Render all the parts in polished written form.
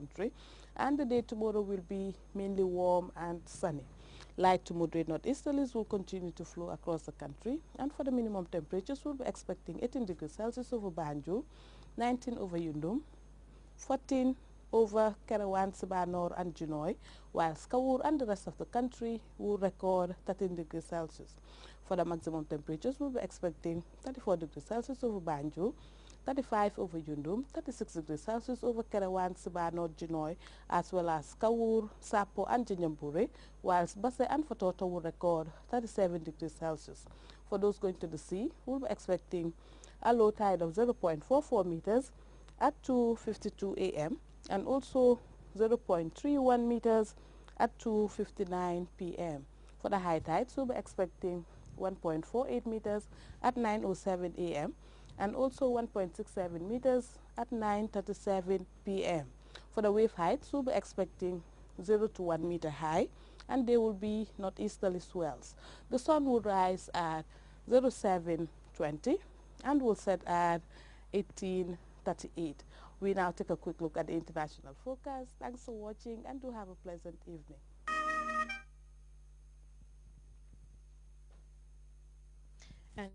country. And the day tomorrow will be mainly warm and sunny. Light to moderate northeasterlies will continue to flow across the country. And for the minimum temperatures, we'll be expecting 18 degrees Celsius over Banjul, 19 over Yundum, 14 over Karawan, Sibanor and Junoy, whilst Kawur and the rest of the country will record 13 degrees Celsius. For the maximum temperatures, we'll be expecting 34 degrees Celsius over Banjul, 35 over Yundum, 36 degrees Celsius over Karawan, Sibanor, Junoy, as well as Kawur, Sapo and Jinyambure, whilst Basse and Fatota will record 37 degrees Celsius. For those going to the sea, we'll be expecting a low tide of 0.44 meters at 2:52 a.m. and also 0.31 meters at 2:59 p.m. For the high tides, we'll be expecting 1.48 meters at 9:07 a.m. and also 1.67 meters at 9:37 p.m. For the wave heights, we'll be expecting 0 to 1 meter high, and there will be northeasterly swells. The sun will rise at 07:20 and will set at 18:38. We now take a quick look at the international forecast. Thanks for watching and do have a pleasant evening. And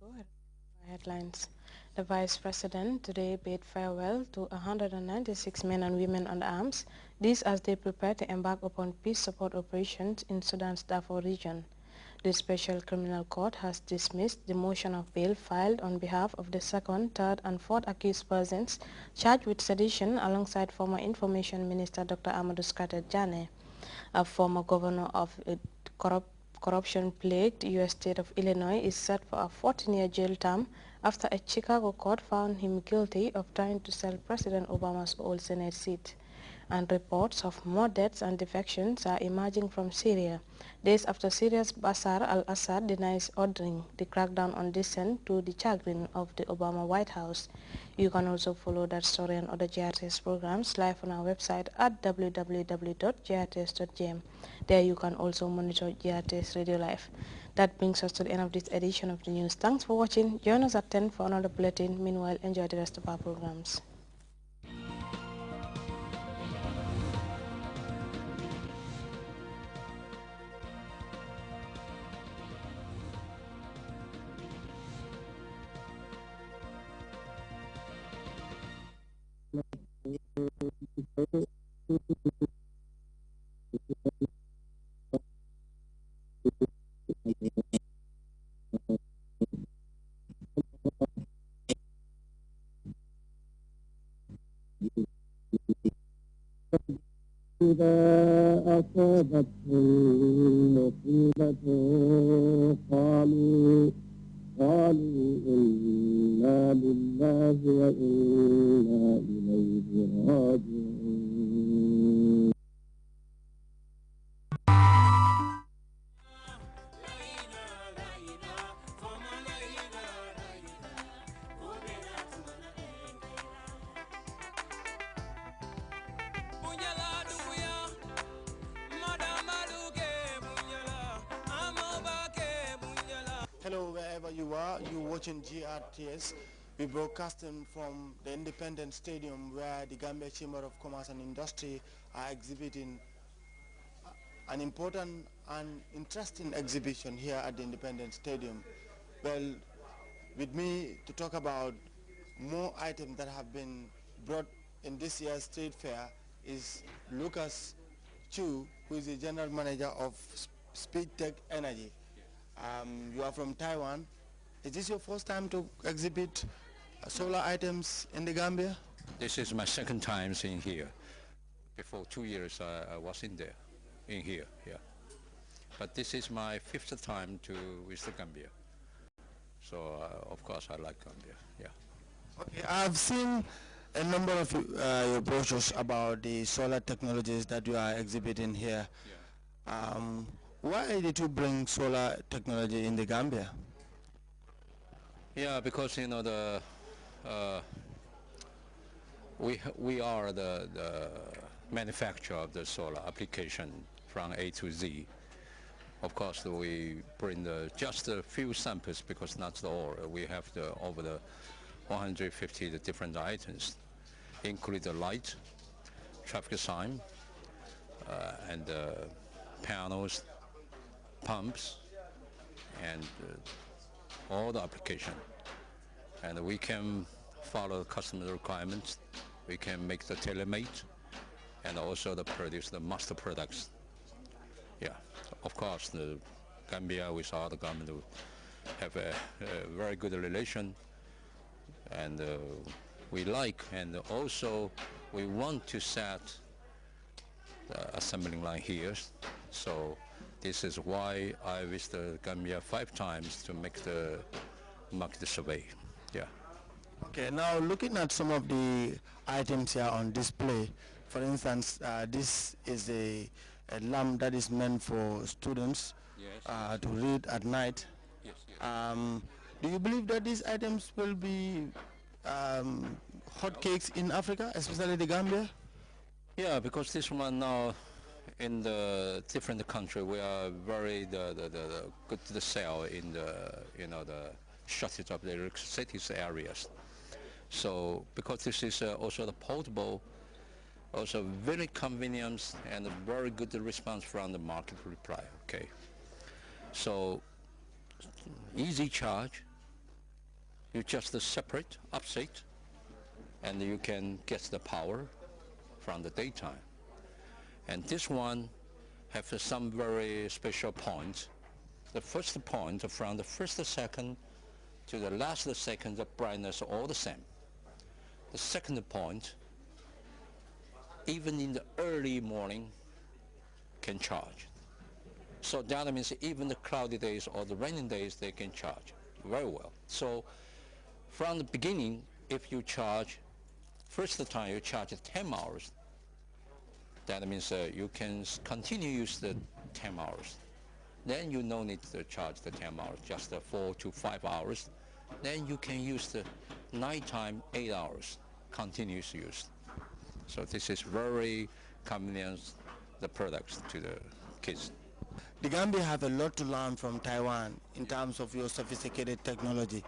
go ahead. Headlines. The Vice President today bade farewell to 196 men and women under arms, this as they prepare to embark upon peace support operations in Sudan's Darfur region. The Special Criminal Court has dismissed the motion of bail filed on behalf of the second, third and fourth accused persons charged with sedition alongside former Information Minister Dr. Amadou Scatter Jane, a former governor of a corruption-plagued U.S. state of Illinois, is set for a 14-year jail term after a Chicago court found him guilty of trying to sell President Obama's old Senate seat. And reports of more deaths and defections are emerging from Syria, days after Syria's Bashar al-Assad denies ordering the crackdown on dissent to the chagrin of the Obama White House. You can also follow that story and other GRTS programs live on our website at www.grts.gm. There you can also monitor GRTS Radio Live. That brings us to the end of this edition of the news. Thanks for watching. Join us at 10 for another bulletin. Meanwhile, enjoy the rest of our programs. إذا أصابتهم مصيبة قالوا إنا لله وإنا إليه راجعون. Hello, wherever you are, you're watching GRTS. We're broadcasting from the Independent Stadium where the Gambia Chamber of Commerce and Industry are exhibiting an important and interesting exhibition here at the Independent Stadium. Well, with me to talk about more items that have been brought in this year's trade fair is Lucas Chu, who is the General Manager of Speed Tech Energy. You are from Taiwan. Is this your first time to exhibit solar items in the Gambia? This is my second time in here. Before 2 years I was in here, yeah. But this is my fifth time to visit Gambia. So of course I like Gambia, yeah. Okay, I've seen a number of your brochures about the solar technologies that you are exhibiting here. Yeah. Why did you bring solar technology in the Gambia? Yeah, because you know we are the manufacturer of the solar application from A to Z. Of course, we bring just a few samples because not all. We have over the 150 different items, include the light, traffic sign, and panels, pumps, and all the application. And we can follow customer requirements. We can make the tailor-made, and also produce the master products. Yeah, of course, the Gambia with other government have a very good relation, and we like, and also we want to set the assembling line here. So this is why I visited Gambia 5 times to make the market survey. Yeah. Okay, now looking at some of the items here on display, for instance, this is a lamp that is meant for students to read at night. Yes, yes. Do you believe that these items will be hotcakes in Africa, especially the Gambia? Yeah, because this one now in the different country, we are very good to the sell in the the shortage of the electricity areas. So because this is also the portable, also very convenient and a very good response from the market reply. Okay, so easy charge. You just separate, upset, and you can get the power from the daytime. And this one has some very special points. The first point, from the first second to the last second, the brightness all the same. The second point, even in the early morning, can charge. So that means even the cloudy days or the raining days, they can charge very well. So from the beginning, if you charge, first time you charge 10 hours, that means you can continue use the 10 hours. Then you no need to charge the 10 hours, just 4 to 5 hours. Then you can use the nighttime 8 hours, continuous use. So this is very convenient, the products to the kids. The Gambia have a lot to learn from Taiwan in terms of your sophisticated technology.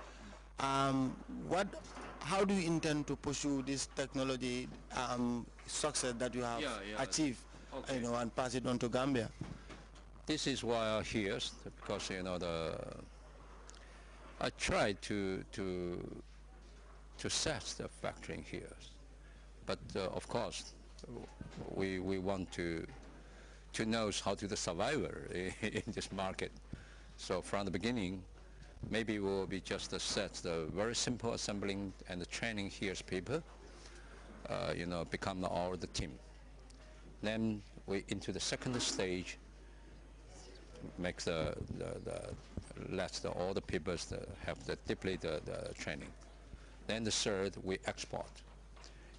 How do you intend to pursue this technology success that you have achieved, Okay. and pass it on to Gambia? This is why I'm here, because I tried to set the factory here, but of course we want to know how to the survivor in this market. So from the beginning, maybe we'll be just set the very simple assembling and the training here's people, become the team. Then we into the second stage, make let all the people have deeply the training. Then the third, we export,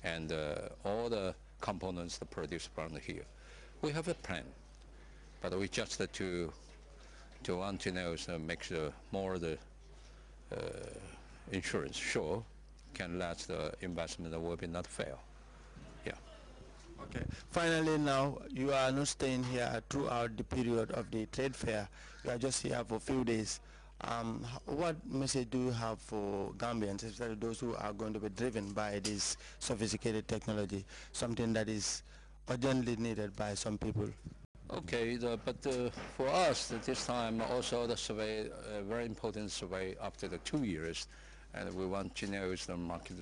and all the components are produced from here. We have a plan, but we just to want to know, so make sure more the insurance sure can let the investment will be not fail. Yeah. Okay. Finally, now you are not staying here throughout the period of the trade fair. You are just here for a few days. What message do you have for Gambians, especially those who are going to be driven by this sophisticated technology, something that is urgently needed by some people? Okay, but for us this time also the survey, very important survey after the 2 years, and we want to know the market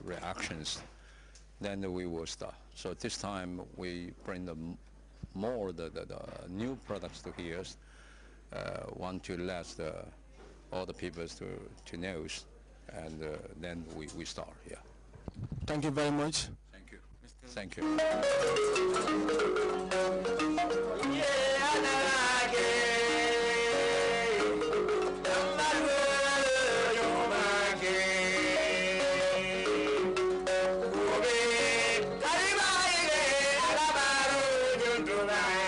reactions. Then we will start. So this time we bring more the new products to here. Want to let all the people to know, and then we start. Yeah. Thank you very much. Thank you. Thank you. Bye.